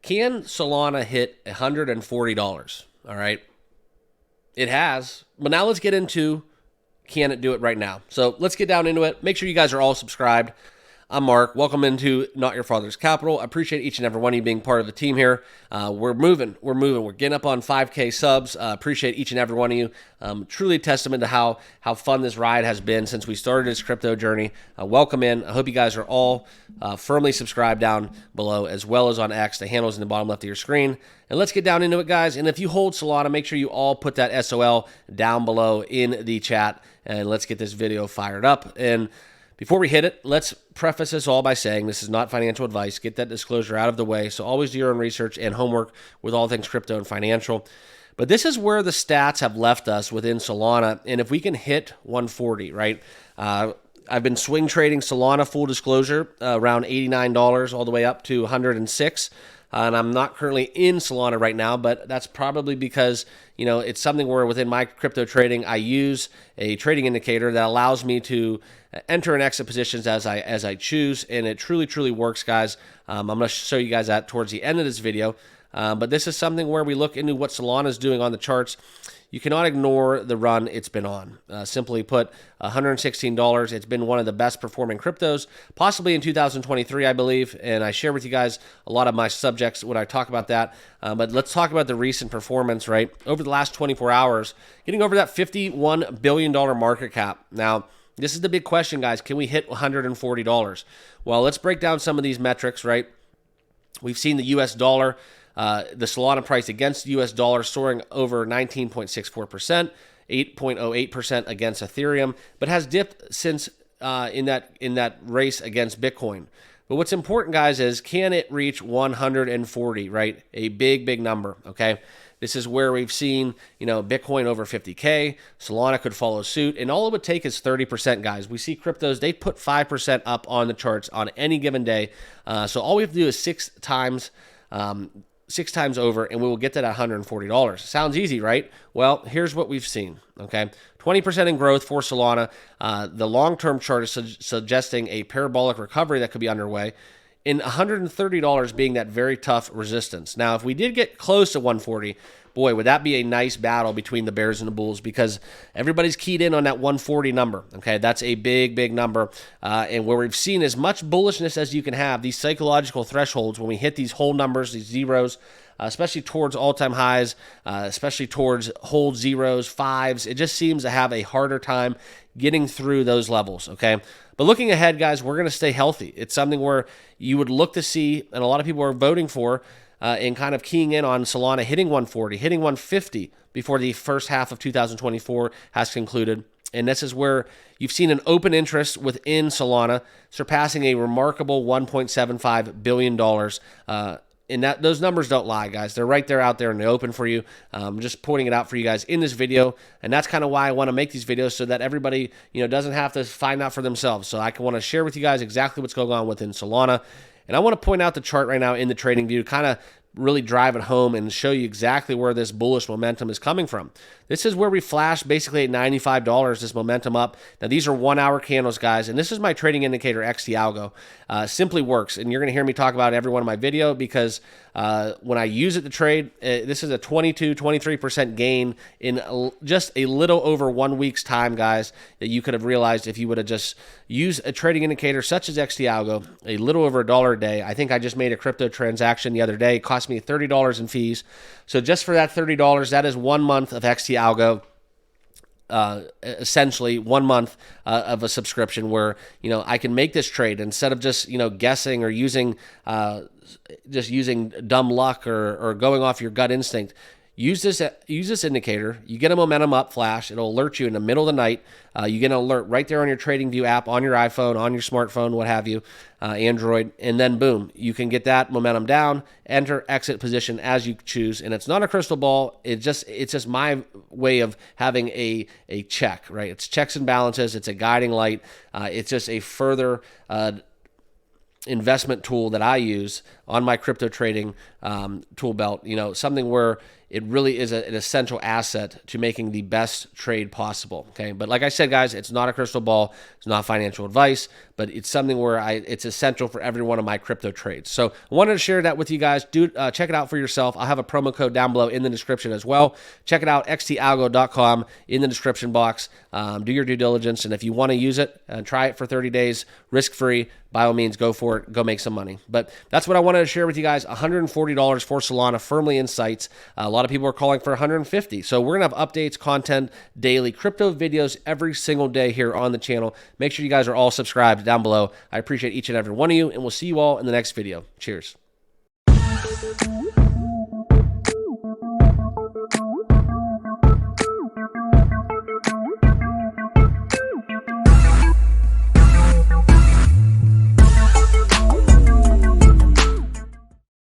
Can Solana hit $140? All right. It has. But now let's get into, can it do it right now? So let's get down into it. Make sure you guys are all subscribed. I'm Mark. Welcome into Not Your Father's Capital. I appreciate each and every one of you being part of the team here. We're moving. We're getting up on 5K subs. Appreciate each and every one of you. Truly a testament to how fun this ride has been since we started this crypto journey. Welcome in. I hope you guys are all firmly subscribed down below, as well as on X. The handle's in the bottom left of your screen. And let's get down into it, guys. And if you hold Solana, make sure you all put that SOL down below in the chat. And let's get this video fired up. And before we hit it, let's preface this all by saying this is not financial advice. Get that disclosure out of the way. So always do your own research and homework with all things crypto and financial. But this is where the stats have left us within Solana. And if we can hit 140, right? I've been swing trading Solana, full disclosure, around $89 all the way up to $106. And I'm not currently in Solana right now, but that's probably because, it's something where within my crypto trading, I use a trading indicator that allows me to enter and exit positions as I choose. And it truly works, guys. I'm going to show you guys that towards the end of this video. But this is something where we look into what Solana is doing on the charts. You cannot ignore the run it's been on. Simply put, $116. It's been one of the best performing cryptos, possibly in 2023, I believe. And I share with you guys a lot of my subjects when I talk about that. But let's talk about the recent performance, right? Over the last 24 hours, getting over that $51 billion market cap. Now, this is the big question, guys. Can we hit $140? Well, let's break down some of these metrics, right? We've seen the US dollar, the Solana price against the US dollar soaring over 19.64%, 8.08% against Ethereum, but has dipped since in that race against Bitcoin. But what's important, guys, is can it reach 140, right? A big number, okay? This is where we've seen, Bitcoin over 50K. Solana could follow suit. And all it would take is 30%, guys. We see cryptos, they put 5% up on the charts on any given day. So all we have to do is six times over, and we will get that at $140. Sounds easy, right? Well, here's what we've seen, okay? 20% in growth for Solana. The long-term chart is suggesting a parabolic recovery that could be underway, and $130 being that very tough resistance. Now, if we did get close to 140, boy, would that be a nice battle between the bears and the bulls, because everybody's keyed in on that 140 number, okay? That's a big number, and where we've seen as much bullishness as you can have, these psychological thresholds, when we hit these whole numbers, these zeros, especially towards all-time highs, especially towards hold zeros, fives, it just seems to have a harder time getting through those levels, okay? But looking ahead, guys, we're going to stay healthy. It's something where you would look to see, and a lot of people are voting for, and kind of keying in on Solana hitting 140, hitting 150 before the first half of 2024 has concluded. And this is where you've seen an open interest within Solana, surpassing a remarkable $1.75 billion. And those numbers don't lie, guys. They're right there out there in the open for you. I'm just pointing it out for you guys in this video. And that's kind of why I want to make these videos, so that everybody, doesn't have to find out for themselves. So I want to share with you guys exactly what's going on within Solana. And I want to point out the chart right now in the trading view, kind of really drive it home and show you exactly where this bullish momentum is coming from. This is where we flashed basically at $95, this momentum up. Now, these are 1 hour candles, guys, and this is my trading indicator, XT Algo. Simply works, and you're going to hear me talk about every one of my video, because when I use it to trade, this is a 23% gain in just a little over 1 week's time, guys, that you could have realized if you would have just used a trading indicator such as XT Algo, a little over $1 a day. I think I just made a crypto transaction the other day. It cost me $30 in fees. So just for that $30, that is 1 month of XT Algo. Essentially 1 month of a subscription where I can make this trade instead of just guessing or using dumb luck or going off your gut instinct. Use this indicator. You get a momentum up flash. It'll alert you in the middle of the night. You get an alert right there on your TradingView app, on your iPhone, on your smartphone, what have you, Android, and then boom, you can get that momentum down, enter, exit position as you choose. And it's not a crystal ball. It's just my way of having a check, right? It's checks and balances. It's a guiding light. It's just a further investment tool that I use on my crypto trading tool belt. Something where it really is an essential asset to making the best trade possible. Okay. But like I said, guys, it's not a crystal ball. It's not financial advice, but it's something where it's essential for every one of my crypto trades. So I wanted to share that with you guys. Check it out for yourself. I'll have a promo code down below in the description as well. Check it out, xtalgo.com in the description box. Do your due diligence. And if you want to use it and try it for 30 days, risk-free, by all means, go for it. Go make some money. But that's what I wanted to share with you guys. $140 for Solana, firmly in sights. A lot of people are calling for $150. So we're going to have updates, content, daily crypto videos every single day here on the channel. Make sure you guys are all subscribed down below. I appreciate each and every one of you, and we'll see you all in the next video. Cheers.